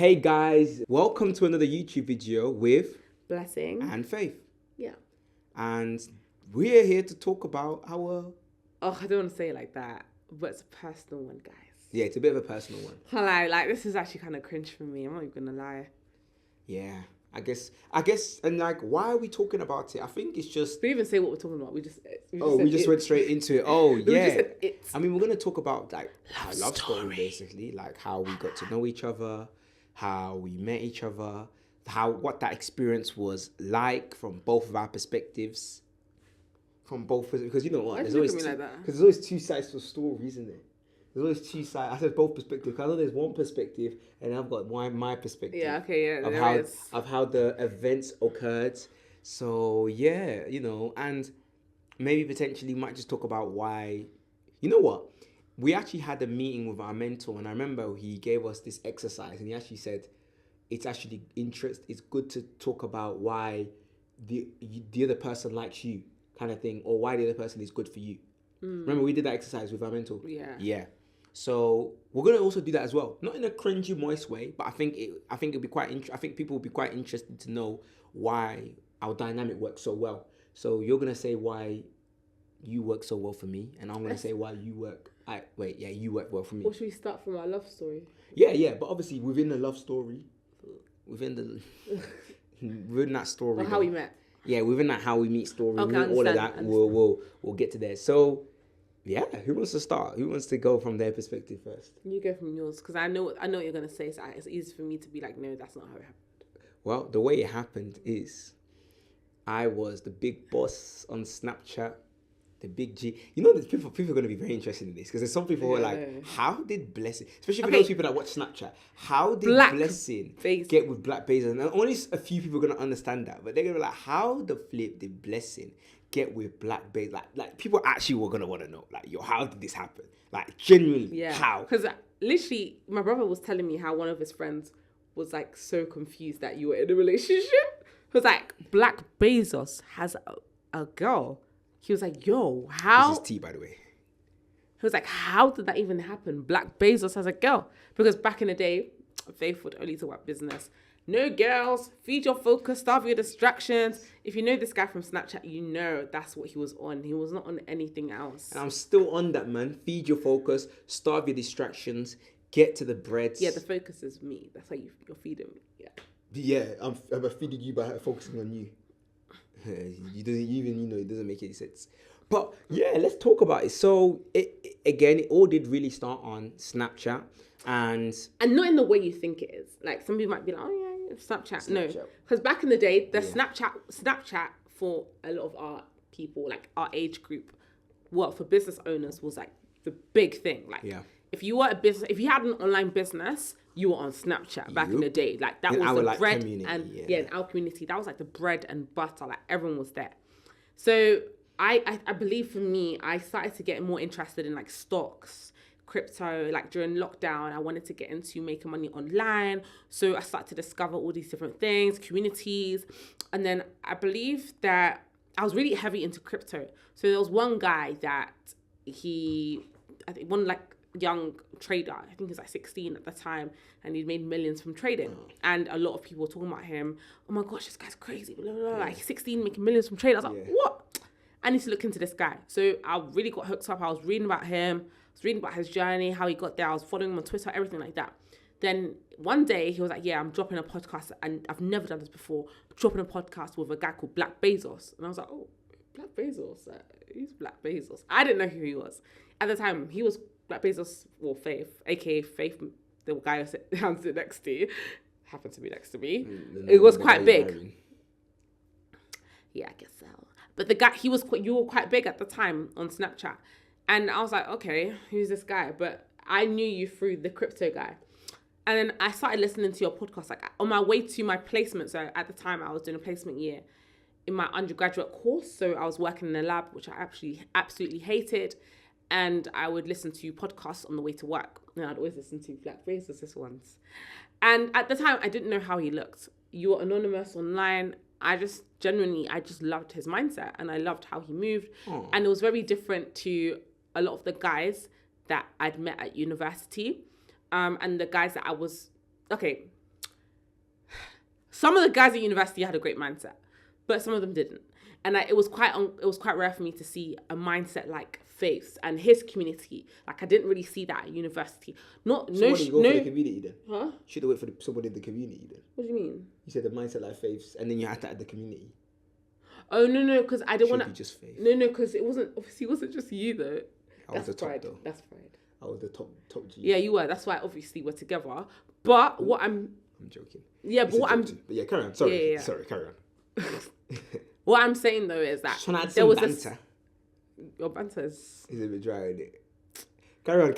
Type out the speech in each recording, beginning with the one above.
Hey guys, welcome to another YouTube video with Blessing. and Faith. Yeah. And we're here to talk about our... Oh, I don't want to say it like that, but it's a personal one, guys. Yeah, it's a bit of a personal one. Can't lie, like this is actually kind of cringe for me. I'm not even gonna lie. Yeah, I guess, and like, why are we talking about it? I think it's just... We didn't even say what we're talking about. We just went straight into it. Oh, We yeah. just said it. I mean, we're going to talk about like our love story, story. basically. Like how we got to know each other, how we met each other, what that experience was like from both of our perspectives. Because you know what? Why did you look at me like that? Because there's always two sides to a story, isn't there? There's always two sides. I said both perspectives. Because I know there's one perspective, and I've got my perspective. Yeah, okay, yeah. Of how the events occurred. So yeah, and maybe potentially might just talk about why. You know what? We actually had a meeting with our mentor, and I remember he gave us this exercise, and he actually said, "It's actually It's good to talk about why the other person likes you, kind of thing, or why the other person is good for you." Remember, we did that exercise with our mentor. Yeah. Yeah. So we're gonna also do that as well, not in a cringy, moist way, but I think it'll be I think people will be quite interested to know why our dynamic works so well. So you're gonna say why you work so well for me, and I'm gonna say why you work. You work well for me. Or should we start from our love story? Yeah, but obviously within the love story, within that story, Or how we met. Yeah, within that how we meet story, Okay, all of that, we'll get to there. So. Yeah, who wants to start? Who wants to go from their perspective first? You go from yours, because I know what you're gonna say. So it's easy for me to be like, no, that's not how it happened. Well, the way it happened is, I was the big boss on Snapchat, the big G. You know, people are going to be very interested in this because there's some people who are like, how did Blessing, especially for those people that watch Snapchat, how did Blessing get with Black Bezos? And only a few people are going to understand that, but they're going to be like, how the flip did Blessing get with Black Bezos? Like people actually were going to want to know, like, yo, how did this happen? Like, genuinely, how? Because literally, my brother was telling me how one of his friends was like so confused that you were in a relationship. He was like, Black Bezos has a girl. He was like, yo, how? This is tea, by the way. He was like, how did that even happen? Black Bezos has a girl. Because back in the day, Faith would only talk about business. No girls, feed your focus, starve your distractions. If you know this guy from Snapchat, you know that's what he was on. He was not on anything else. And I'm still on that, man. Feed your focus, starve your distractions, get to the bread. Yeah, the focus is me. That's how you're feeding me. Yeah. Yeah, I'm feeding you by focusing on you. It doesn't make any sense. But yeah, let's talk about it. So it all did really start on Snapchat, and not in the way you think it is. Like some people might be like, oh yeah, Snapchat. No, because back in the day, Snapchat for a lot of our people, like our age group, for business owners was like the big thing. Like if you had an online business, you were on Snapchat back in the day. Like that was the bread and in our community, that was like the bread and butter. Like everyone was there. So I believe for me, I started to get more interested in like stocks, crypto. Like during lockdown, I wanted to get into making money online. So I started to discover all these different things, communities. And then I believe that I was really heavy into crypto. So there was one guy that one young trader, I think he was like 16 at the time, and he'd made millions from trading. And a lot of people were talking about him. Oh my gosh, this guy's crazy. Blah, blah, blah. Like 16 making millions from trading. I was like, what? I need to look into this guy. So I really got hooked up. I was reading about him. I was reading about his journey, how he got there. I was following him on Twitter, everything like that. Then one day he was like, yeah, I'm dropping a podcast, and I've never done this before, dropping a podcast with a guy called Black Bezos. And I was like, oh, Black Bezos? Who's Black Bezos? I didn't know who he was. At the time, he was Black Bezos, or Faith, aka Faith, the guy I sit next to, happened to be next to me. It was quite big. Yeah, I guess so. But the guy, you were quite big at the time on Snapchat. And I was like, okay, who's this guy? But I knew you through the crypto guy. And then I started listening to your podcast, like on my way to my placement. So at the time I was doing a placement year in my undergraduate course. So I was working in a lab, which I actually absolutely hated. And I would listen to podcasts on the way to work. And I'd always listen to Black Bezos' ones. And at the time, I didn't know how he looked. You were anonymous online. I just loved his mindset. And I loved how he moved. Aww. And it was very different to a lot of the guys that I'd met at university. And the guys that I was... Okay, some of the guys at university had a great mindset, but some of them didn't. And it was quite rare for me to see a mindset like Faith's and his community. Like I didn't really see that at university. For the community then. Huh? Should have went for somebody in the community then. What do you mean? You said the mindset like Faith's, and then you had to add the community. Oh no, because I didn't want to. Just Faith. No, because it wasn't just you though. I was the top though. That's pride. I was the top G. Yeah, you were. That's why obviously we're together. But what I'm joking. Yeah, but what I'm. But yeah, carry on. Sorry. Yeah. Sorry, carry on. What I'm saying though is that there was banter. Your banter is a bit dry, isn't it? Carry on.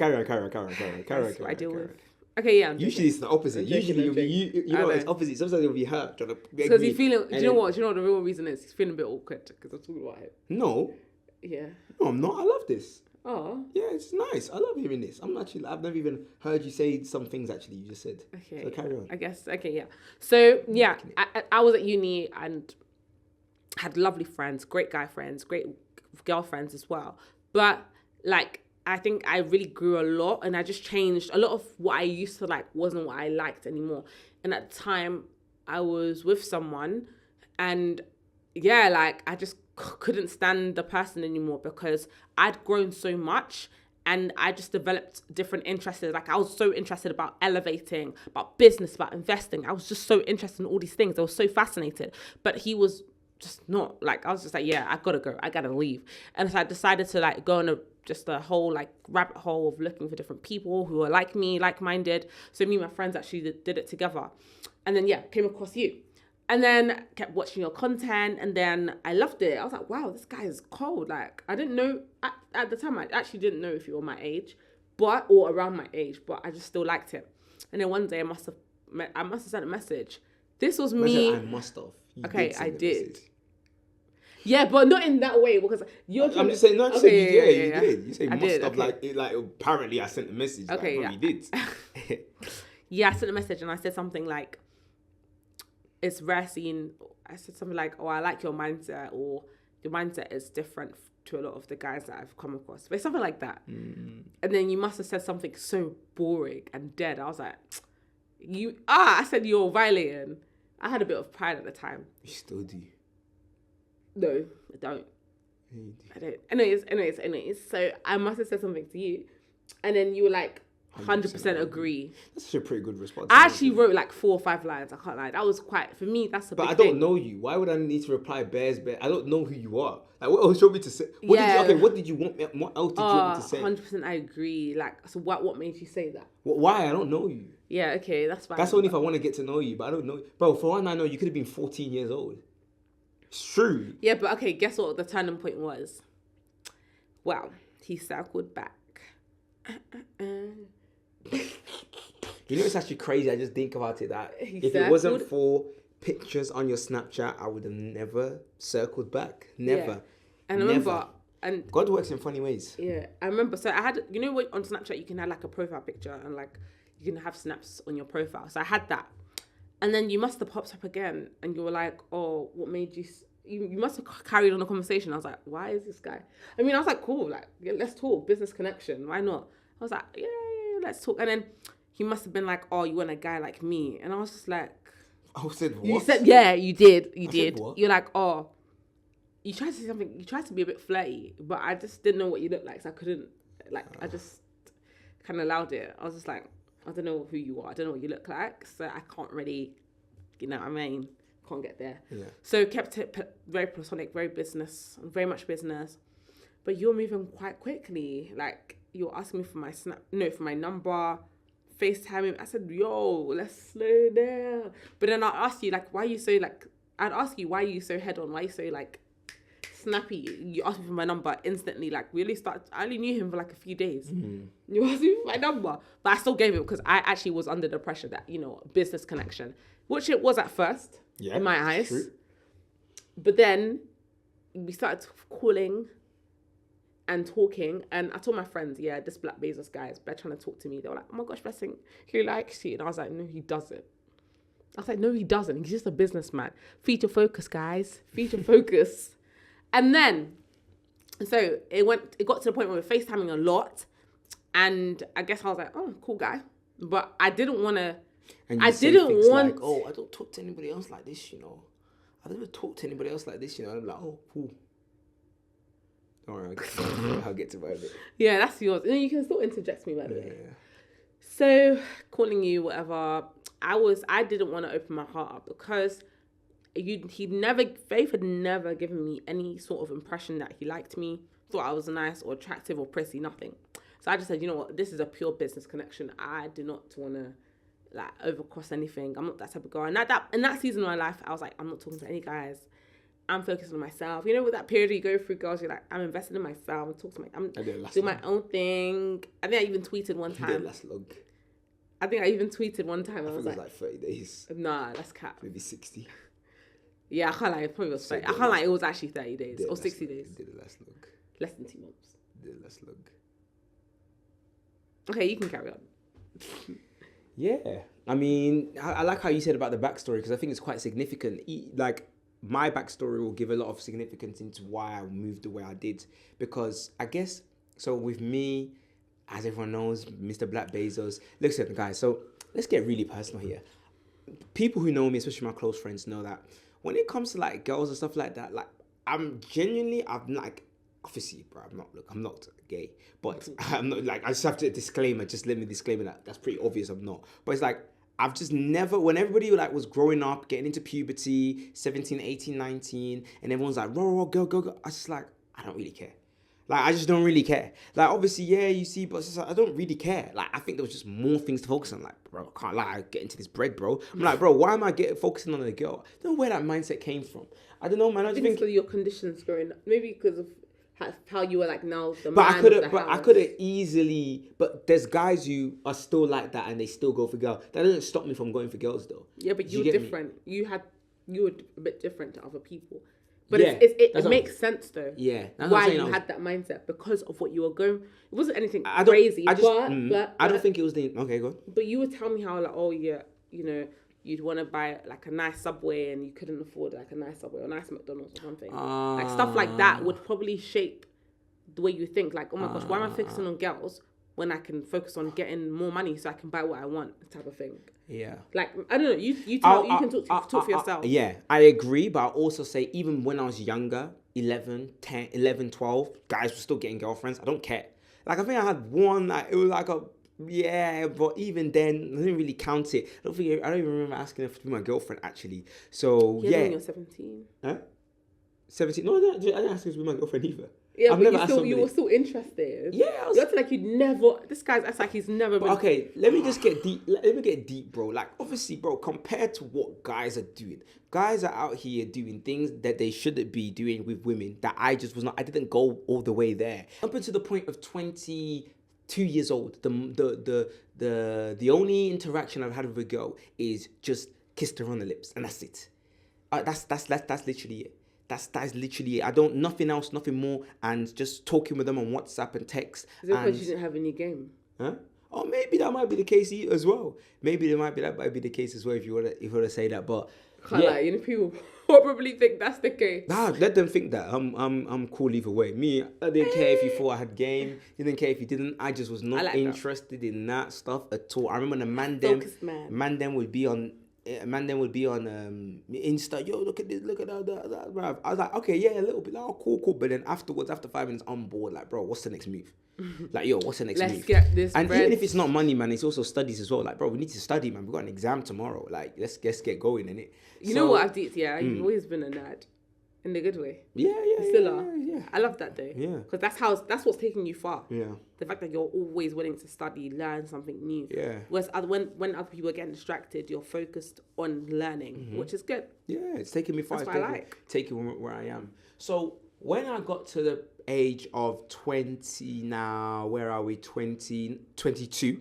I deal with. Okay, yeah. Usually it's the opposite. Usually you know it's opposite. Sometimes you'll be hurt. Because he's feeling. Do you know what? The real reason is he's feeling a bit awkward because I'm talking about him. No. Yeah. No, I'm not. I love this. Oh. Yeah, it's nice. I love hearing this. I've never even heard you say some things actually you just said. Okay. So carry on. I guess. Okay, yeah. So yeah, I was at uni and had lovely friends, great guy friends, great girlfriends as well. But like, I think I really grew a lot and I just changed. A lot of what I used to like wasn't what I liked anymore. And at the time I was with someone and yeah, like I just couldn't stand the person anymore because I'd grown so much and I just developed different interests. Like I was so interested about elevating, about business, about investing. I was just so interested in all these things. I was so fascinated. But he was just not. Like I was just like, yeah, I gotta go. I gotta leave. And so I decided to like go on a whole like rabbit hole of looking for different people who are like me, like-minded. So me and my friends actually did it together. And then yeah, came across you. And then kept watching your content and then I loved it. I was like, wow, this guy is cold. Like I didn't know, at the time I actually didn't know if you were my age, or around my age, but I just still liked him. And then one day I must have sent a message. This was me. I must have. Okay, I did. Yeah, but not in that way because you're. I'm just saying, not saying you did. You say I must did, have like apparently I sent a message. Okay, like, probably did. Yeah, I sent a message and I said something like, it's rare seeing, I said something like, oh, I like your mindset, or your mindset is different to a lot of the guys that I've come across. But something like that. Mm. And then you must have said something so boring and dead. I was like, I said you're violating. I had a bit of pride at the time. You still do. No, I don't. I don't. Anyways. So I must have said something to you. And then you were like, 100% agree. That's actually a pretty good response. I actually wrote like 4 or 5 lines. I can't lie. That was quite, for me, that's a big thing. But I don't know you. Why would I need to reply bears? I don't know who you are. Like, what else do you want me to say? What did you want me, what else did you want me to say? 100% I agree. Like, so what made you say that? Why? I don't know you. Yeah, okay, that's fine. That's only if I want to get to know you, but I don't know. Bro, for one I know, you could have been 14 years old. It's true. Yeah, but okay, guess what the turning point was? Well, he circled back. You know, it's actually crazy. I just think about it that if it wasn't for pictures on your Snapchat, I would have never circled back. Never. Yeah. And I remember, and God works in funny ways. Yeah, I remember. So I had, you know, what on Snapchat you can have like a profile picture and like you can have snaps on your profile. So I had that, and then you must have popped up again, and you were like, "Oh, what made you?" You must have carried on the conversation. I was like, "Why is this guy?" I mean, I was like, "Cool, like yeah, let's talk, business connection. Why not?" I was like, "Yeah, let's talk." And then he must have been like, "Oh, you want a guy like me?" And I was just like, "I said what?" You said, "Yeah, you did. You did." Said what? You're like, "Oh." You tried to say something, you tried to be a bit flirty, but I just didn't know what you looked like, so I couldn't, I just kind of allowed it. I was just like, I don't know who you are, I don't know what you look like, so I can't really, you know what I mean, can't get there. Yeah. So kept it very platonic, very much business, but you're moving quite quickly. Like, you're asking me for my number, FaceTime. I said, yo, let's slow down. But then I'd ask you, like, why are you so, like, I'd ask you, why are you so head on? Why are you so, like, snappy? You asked me for my number instantly. Like, really I only knew him for like a few days. Mm. You asked me for my number, but I still gave it because I actually was under the pressure that, you know, business connection, which it was at first in my eyes. True. But then we started calling and talking, and I told my friends, yeah, this Black Bezos guy is trying to talk to me. They were like, oh my gosh, Blessing, he likes you. And I was like, no, he doesn't. No, he doesn't. He's just a businessman. Feature focus, guys. Feature focus. And then, so it got to the point where we were FaceTiming a lot. And I guess I was like, oh, cool guy. But I didn't want to And I you say didn't things want- like, oh, I don't talk to anybody else like this, you know. I never talk to anybody else like this, you know. And I'm like, oh, cool. Don't worry, I'll get to my bit. Yeah, that's yours. You can still interject me, by the way. Yeah. So, calling you, whatever, I didn't want to open my heart up because Faith had never given me any sort of impression that he liked me, thought I was nice or attractive or pretty, nothing. So I just said, you know what, this is a pure business connection. I do not want to like overcross anything. I'm not that type of girl. And in that season of my life, I was like, I'm not talking to any guys. I'm focused on myself. You know, with that period you go through, girls, you're like, I'm invested in myself. I'm doing my own thing. I think I even tweeted one time. Didn't last long. I think I even tweeted one time. I was think it was like 30 days. Nah, that's cap. Maybe 60. Yeah, I can't lie. It probably was 30. I can't lie. It was actually 30 days or 60 days. Didn't last long. Less than 2 months. Didn't last long. Okay, you can carry on. Yeah. I mean, I like how you said about the backstory because I think it's quite significant. Like, my backstory will give a lot of significance into why I moved the way I did. Because I guess, so with me, as everyone knows, Mr. Black Bezos. Listen, guys, so let's get really personal here. People who know me, especially my close friends, know that when it comes to like girls and stuff like that, like I'm like, obviously, bro, I'm not gay, but I'm not like, I just have to let me disclaimer that that's pretty obvious I'm not. But it's like, I've just never, when everybody like was growing up, getting into puberty, 17, 18, 19, and everyone's like, roll, go, I was just like, I don't really care. Like, I just don't really care. Like, obviously, yeah, you see, but it's just like, I don't really care. Like, I think there was just more things to focus on. Like, bro, I can't lie, I get into this bread, bro. I'm like, bro, why am I focusing on a girl? I don't know where that mindset came from. I don't know, man. I just think for your conditions growing up. Maybe because of how you were like now. I could have easily. But there's guys who are still like that and they still go for girls. That doesn't stop me from going for girls, though. Yeah, but you were different. You were a bit different to other people. But yeah, it makes sense though. Yeah, why you had that mindset because of what you were going. It wasn't anything crazy. But I don't think it was the okay. Go on. But you would tell me how like, oh yeah, you know, you'd want to buy like a nice Subway and you couldn't afford like a nice Subway or a nice McDonald's or something. Like stuff like that would probably shape the way you think. Like, oh my gosh, why am I focusing on girls when I can focus on getting more money so I can buy what I want, type of thing. Yeah. Like, I don't know, you can talk for yourself. Yeah, I agree, but I'll also say even when I was younger, 11, 12, guys were still getting girlfriends. I don't care. Like, I think I had one, like, it was like but even then, I didn't really count it. I don't even remember asking her to be my girlfriend, actually. So, yeah. When you're 17. Huh? 17? No, I didn't ask her to be my girlfriend either. Yeah, but you were still interested. Yeah, you acted like you'd never. This guy's acts like he's never been. Okay, let me just get deep. Let me get deep, bro. Like, obviously, bro, compared to what guys are doing, guys are out here doing things that they shouldn't be doing with women. That I just was not. I didn't go all the way there. Up until the point of 22 years old, the only interaction I've had with a girl is just kissed her on the lips, and that's it. That's literally it. That's literally it. I don't, nothing else, nothing more, and just talking with them on WhatsApp and text. Is it because you didn't have any game? Huh? Oh, maybe that might be the case as well. Maybe that might be the case as well if you want to say that. But can't lie, you know, people probably think that's the case. Nah, let them think that. I'm cool either way. Me, I didn't care if you thought I had game. You didn't care if you didn't. I just was not interested in that stuff at all. I remember the man them would be on. Insta, yo, look at this, look at that, bro. I was like, okay, yeah, a little bit, like, oh, cool. But then afterwards, after 5 minutes, I'm bored. Like, bro, what's the next move? Like, yo, what's the next move? Let's get this. And even if it's not money, man, it's also studies as well. Like, bro, we need to study, man. We've got an exam tomorrow. Like, let's get going, innit? You know what I've did? Yeah, you've always been a nerd. In the good way. Yeah. You still are. Yeah. I love that though. Yeah. Because that's what's taking you far. Yeah. The fact that you're always willing to study, learn something new. Yeah. Whereas when other people are getting distracted, you're focused on learning, which is good. Yeah, it's taking me far. That's what I like. Taking where I am. So when I got to the age of 20 now, where are we? 22.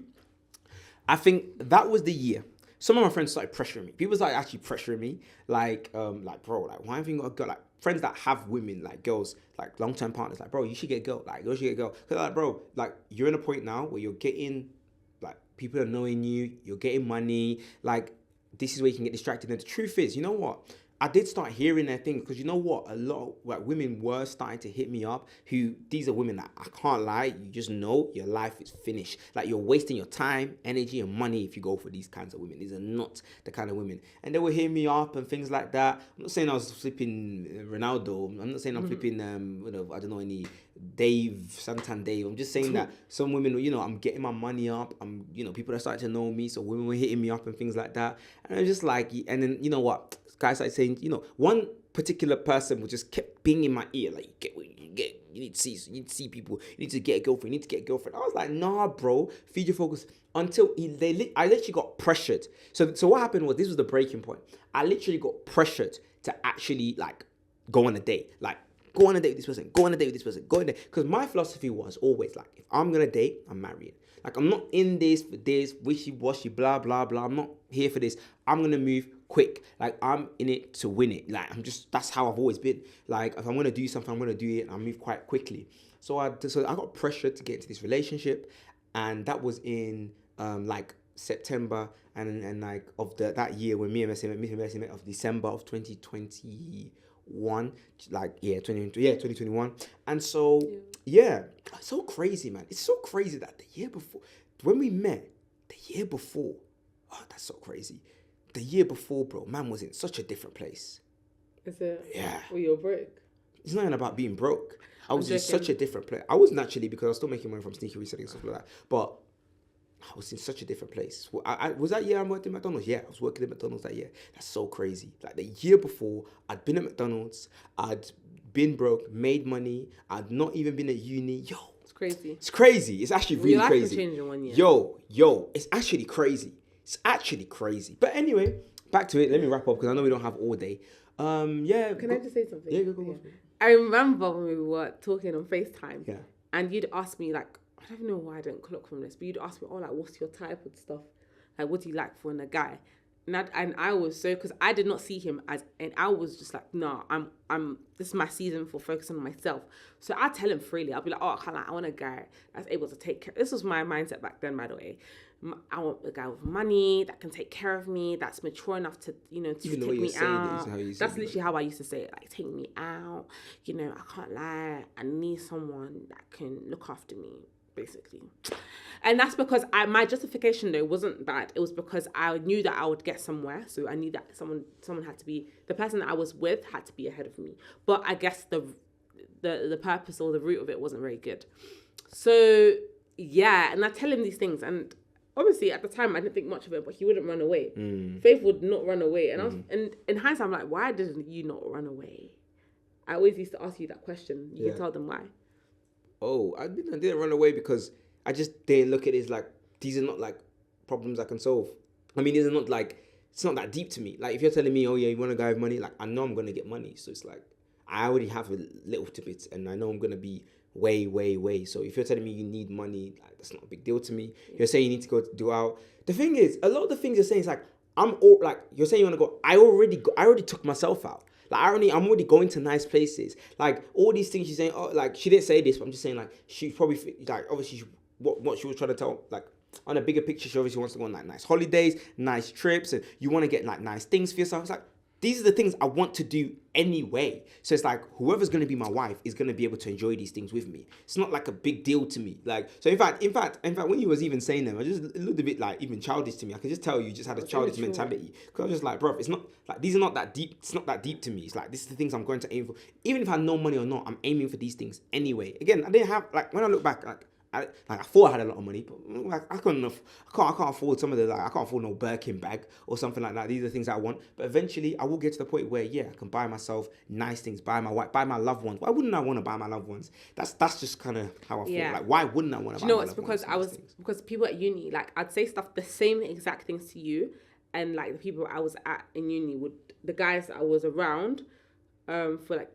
I think that was the year. Some of my friends started pressuring me. People started actually pressuring me. Like, bro, like, why haven't you got a girl? Like, friends that have women, like, girls, like, long-term partners. Like, bro, you should get a girl. Like, you should get a girl. Because, like, bro, like, you're in a point now where you're getting, like, people are knowing you. You're getting money. Like, this is where you can get distracted. And the truth is, you know what? I did start hearing their thing, because you know what, a lot of like women were starting to hit me up, who, these are women that I can't lie, you just know your life is finished. Like, you're wasting your time, energy, and money if you go for these kinds of women. These are not the kind of women. And they were hitting me up and things like that. I'm not saying I was flipping Ronaldo. I'm not saying I'm flipping I don't know, any Dave, Santan Dave. I'm just saying that some women, you know, I'm getting my money up. I'm, you know, people are starting to know me, so women were hitting me up and things like that. And I was just like, and then, you know what, guys started saying, you know, one particular person was just kept being in my ear, like, you need to see people, you need to get a girlfriend, I was like, nah, bro, feed your focus. Until I literally got pressured. So what happened was, this was the breaking point. I literally got pressured to actually, like, go on a date. Like, go on a date with this person, go on a date with this person, go on a date. Because my philosophy was always, like, if I'm going to date, I'm marrying. Like, I'm not in this for this, wishy-washy, blah, blah, blah. I'm not here for this. I'm going to move quick. Like, I'm in it to win it. Like, that's how I've always been. Like, if I'm going to do something, I'm going to do it, and I move quite quickly. So I got pressured to get into this relationship, and that was in, like, September, and like, of that year when me and Messi met, of December of 2021, like, 2021. And so, yeah, it's so crazy, man. It's so crazy that the year before, when we met, oh, that's so crazy. The year before, bro, man was in such a different place. Is it? Yeah. Well, you're broke. It's not even about being broke. I was in such a different place. I wasn't actually, because I was still making money from sneaky reselling and stuff like that. But I was in such a different place. Was that year I worked at McDonald's? Yeah, I was working at McDonald's that year. That's so crazy. Like, the year before, I'd been at McDonald's. I'd been broke, made money. I'd not even been at uni. Yo. It's crazy. It's crazy. It's actually really your life crazy. can change in 1 year. Yo, it's actually crazy. It's actually crazy. But anyway, back to it. Let me wrap up, because I know we don't have all day. Yeah. Can I just say something? Yeah, go. I remember when we were talking on FaceTime. Yeah. And you'd ask me, like, I don't know why I didn't clock from this, but you'd ask me, oh, like, what's your type and stuff? Like, what do you like for in a guy? And I was so, because I did not see him as, and I was just like, no, I'm this is my season for focusing on myself. So I tell him freely. I'll be like, oh, I want a guy that's able to take care. This was my mindset back then, by the way. I want a guy with money that can take care of me, that's mature enough to, you know, to take me out. That's literally how I used to say it, like, take me out. You know, I can't lie. I need someone that can look after me, basically. And that's because my justification, though, wasn't bad. It was because I knew that I would get somewhere. So I knew that someone had to be, the person that I was with had to be ahead of me. But I guess the purpose or the root of it wasn't very good. So, yeah, and I tell him these things, and obviously at the time I didn't think much of it, but he wouldn't run away. Faith would not run away. And I was, and in hindsight, I'm like, why didn't you not run away? I always used to ask you that question. You can tell them why. Oh, I didn't run away because I just didn't look at it as like, these are not like problems I can solve. I mean, these are not like, it's not that deep to me. Like, if you're telling me, oh yeah, you want a guy with money, like, I know I'm going to get money. So it's like, I already have a little bit, and I know I'm going to be way. So if you're telling me you need money, like, that's not a big deal to me. You're saying you need to go do out. The thing is, a lot of the things you're saying is like, you're saying you want to go, I already took myself out. Like, I'm already going to nice places. Like, all these things she's saying, oh, like, she didn't say this, but I'm just saying, like, she probably, like, obviously, what she was trying to tell, like, on a bigger picture, she obviously wants to go on, like, nice holidays, nice trips, and you want to get, like, nice things for yourself. It's like, these are the things I want to do anyway. So it's like, whoever's going to be my wife is going to be able to enjoy these things with me. It's not like a big deal to me. Like, so in fact, when you was even saying them, I just looked a bit like even childish to me. I could just tell you just had a childish mentality. Because I was just like, bro, it's not like, these are not that deep. It's not that deep to me. It's like, this is the things I'm going to aim for. Even if I had no money or not, I'm aiming for these things anyway. Again, I didn't have, like, when I look back, I thought I had a lot of money, but like, I can't afford some of the, like, I can't afford no Birkin bag or something like that. These are the things I want. But eventually I will get to the point where, yeah, I can buy myself nice things, buy my wife, buy my loved ones. Why wouldn't I want to buy my loved ones? That's just kind of how I feel. Like, why wouldn't I want to buy my loved ones? Because people at uni, like, I'd say stuff, the same exact things to you, and like the people I was at in uni the guys that I was around, for like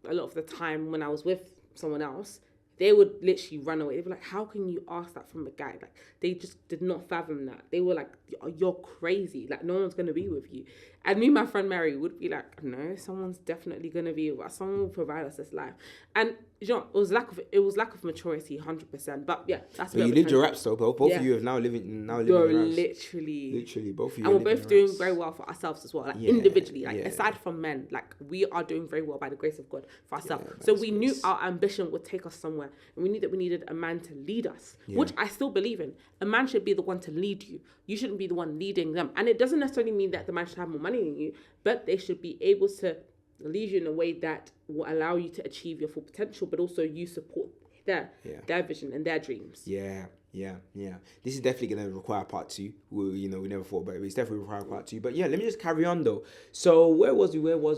a lot of the time when I was with someone else, they would literally run away. They'd be like, how can you ask that from a guy? Like, they just did not fathom that. They were like, you're crazy. Like, no one's going to be with you. And me and my friend Mary would be like, no, someone's definitely going to be with us. Someone will provide us this life. And you know, it was lack of maturity, 100%. But yeah, that's. But you lived your raps though, both of you have now living your raps. Literally, both of you. And we're both doing very well for ourselves as well, like individually, like aside from men, like we are doing very well by the grace of God for ourselves. So we knew our ambition would take us somewhere, and we knew that we needed a man to lead us, which I still believe in. A man should be the one to lead you. You shouldn't be the one leading them, and it doesn't necessarily mean that the man should have more money than you, but they should be able to lead you in a way that will allow you to achieve your full potential, but also you support their vision and their dreams. Yeah. This is definitely going to require part 2. We never thought about it, but it's definitely require part 2. But yeah, let me just carry on though. So where was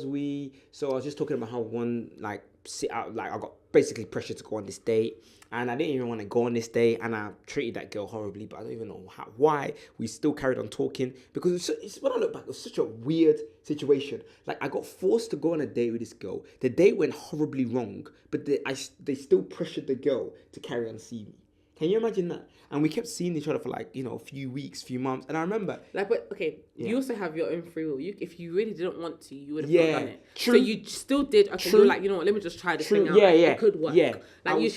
we? So I was just talking about how I got basically pressured to go on this date. And I didn't even want to go on this date, and I treated that girl horribly, but I don't even know why. We still carried on talking, because when I look back, it was such a weird situation. Like, I got forced to go on a date with this girl. The date went horribly wrong, but they still pressured the girl to carry on seeing me. Can you imagine that? And we kept seeing each other for a few weeks, few months. And I remember... you also have your own free will. If you really didn't want to, you would have not done it. True. So you still did... Okay, you were like, you know what, let me just try this thing out. It could work. Yeah. You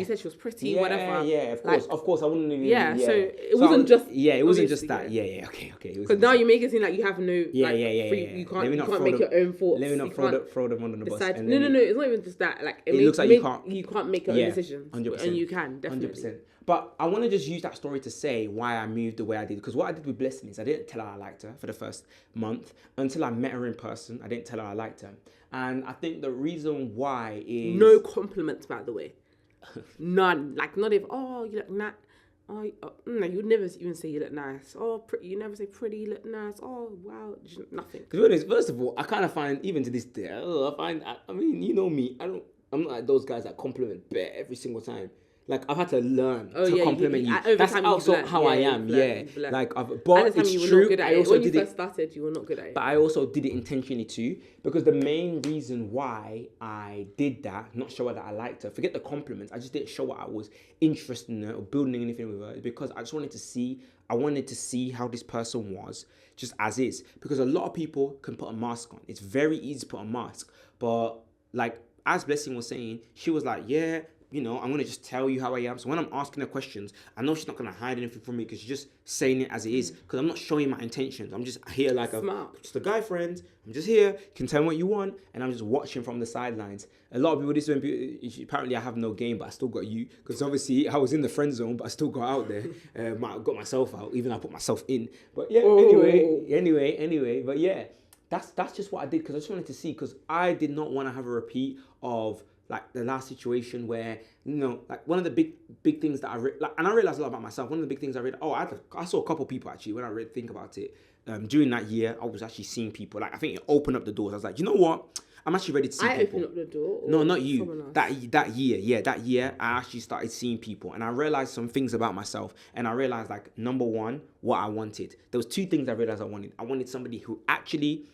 said she was pretty, whatever. Yeah, of course. I wouldn't even... So it wasn't just... Yeah, it wasn't just that. Yeah, okay. Because now you make it seem like you have no... Free, you can't make your own thoughts. Let me not throw them under the bus. No, it's not even just that. Like, it looks like you can't make your own decisions. 100%. And you can, definitely. 100%. But I want to just use that story to say why I moved the way I did. Because what I did with Blessing is I didn't tell her I liked her for the first month. Until I met her in person, I didn't tell her I liked her. And I think the reason why is... No compliments, by the way. None. Like, not even, oh, you look nice. No, you would never even say you look nice. Oh, pretty. You never say pretty, you look nice. Oh, wow. Nothing. Because first of all, I kind of find, even to this day, I mean, you know me. I'm not like those guys that compliment bare every single time. Like, I've had to learn to compliment you. That's also how I am. Like, but it's true. I also when you first started, you were not good at it. But I also did it intentionally too, because the main reason why I did that, not show her that I liked her, forget the compliments, I just didn't show her I was interested in her or building anything with her, because I just wanted to see how this person was, just as is. Because a lot of people can put a mask on. It's very easy to put a mask. But like, as Blessing was saying, she was like, yeah, I'm going to just tell you how I am. So when I'm asking her questions, I know she's not going to hide anything from me, because she's just saying it as it is. Because I'm not showing my intentions. I'm just here like just a guy friend. I'm just here. You can tell me what you want. And I'm just watching from the sidelines. A lot of people, apparently I have no game, but I still got you. Because obviously I was in the friend zone, but I still got out there. I got myself out, even though I put myself in. But yeah, anyway. But yeah, that's just what I did, because I just wanted to see. Because I did not want to have a repeat of... like the last situation where, like one of the big things that I and I realized a lot about myself. One of the big things I read, I saw a couple of people actually when I think about it. During that year, I was actually seeing people. Like, I think it opened up the doors. I was like, you know what? I'm actually ready to see people. I opened up the door? No, not you. That year, I actually started seeing people. And I realized some things about myself. And I realized, like, number one, what I wanted. There was 2 things I realized I wanted. I wanted somebody who actually...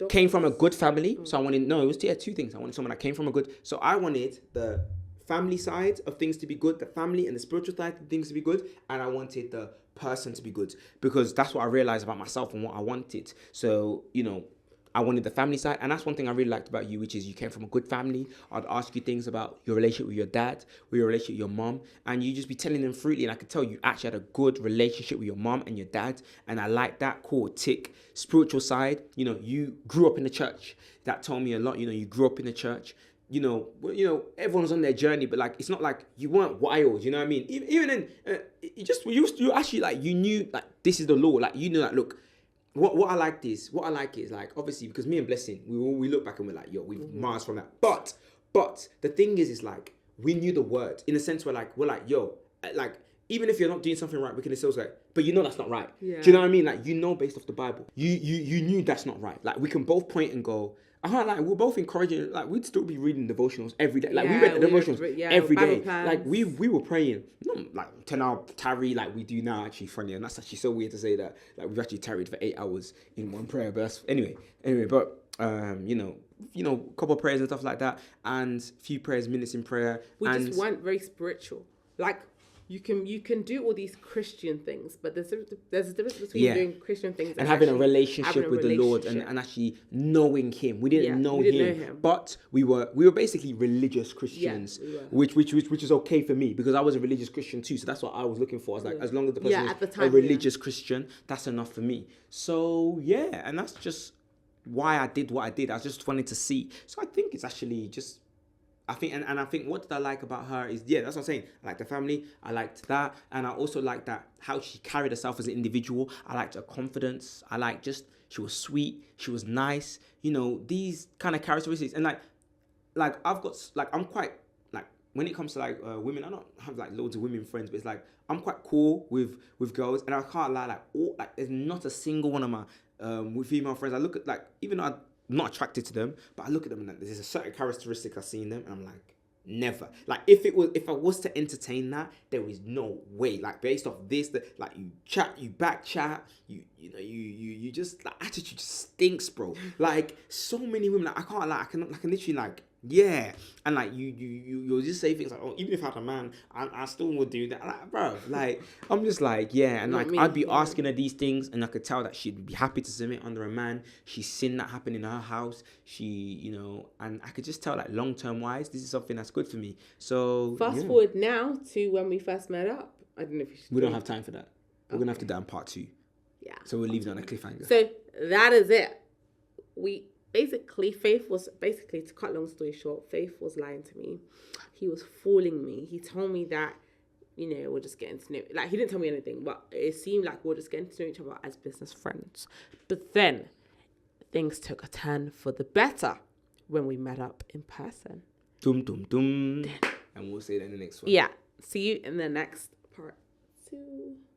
came from a good family. So I wanted, it was 2 things. I wanted someone that came from a good, so I wanted the family side of things to be good, the family and the spiritual side of things to be good, and I wanted the person to be good, because that's what I realized about myself and what I wanted. So, I wanted the family side, and that's one thing I really liked about you, which is you came from a good family. I'd ask you things about your relationship with your dad, with your relationship with your mom, and you just be telling them freely, and I could tell you actually had a good relationship with your mom and your dad, and I like that. Cool, tick. Spiritual side, you grew up in the church. That told me a lot. You grew up in the church. Everyone's on their journey, but like, it's not like you weren't wild. You know what I mean? Even then, you actually, like, you knew, like, this is the law. Like, like, look. What I like is like, obviously, because me and Blessing, we look back and we're like, yo, we've Mars from that. But the thing is like, we knew the word in a sense where like, we're like, yo, like, even if you're not doing something right, we can still say, but that's not right. Yeah. Do you know what I mean? Like, based off the Bible, you knew that's not right. Like, we can both point and go, we're both encouraging, like, we'd still be reading devotionals every day. Like, we read the devotionals every day. Plans. Like, we were praying, not like 10-hour tarry like we do now, actually, funny. And that's actually so weird to say that. Like, we've actually tarried for 8 hours in one prayer. But that's, anyway, but, a couple of prayers and stuff like that. And a few minutes in prayer. We just weren't very spiritual. Like, you can do all these Christian things, but there's a difference between doing Christian things and having a relationship with the Lord and actually knowing Him. We didn't know him, but we were basically religious Christians, which is okay for me because I was a religious Christian too. So that's what I was looking for. I was like, as long as the person is a religious Christian, that's enough for me. So and that's just why I did what I did. I just wanted to see. So I think it's actually just. I think what did I like about her is, that's what I'm saying. I liked the family. I liked that. And I also liked that how she carried herself as an individual. I liked her confidence. I liked she was sweet. She was nice. You know, these kind of characteristics. And like I've got, like, I'm quite, like, when it comes to like women, I don't have like loads of women friends, but it's like, I'm quite cool with girls. And I can't lie, there's not a single one of my with female friends. I look at, like, even though I'm not attracted to them, but I look at them and there's a certain characteristic I see in them and I'm like, never. Like, if I was to entertain that, there is no way. Like, based off this, that, like, you chat, you back chat, you just, like, attitude just stinks, bro. Like, so many women, like, I can't, like, I can literally, like, and like you'll just say things like, oh, even if I had a man, I still would do that. Like, bro, like, I'm just like, and like I'd be asking her these things, and I could tell that she'd be happy to submit under a man. She's seen that happen in her house. She, and I could just tell, like, long-term wise, this is something that's good for me. So fast forward now to when we first met up. I don't know if we don't have time for that. We're gonna have to do that in part 2. Yeah. So we'll leave it on a cliffhanger. So that is it. Faith was, to cut long story short, Faith was lying to me. He was fooling me. He told me that, we're just getting to know, like, he didn't tell me anything, but it seemed like we're just getting to know each other as business friends. But then things took a turn for the better when we met up in person. Dum, dum, dum. And we'll see that in the next one. Yeah. See you in the next part 2.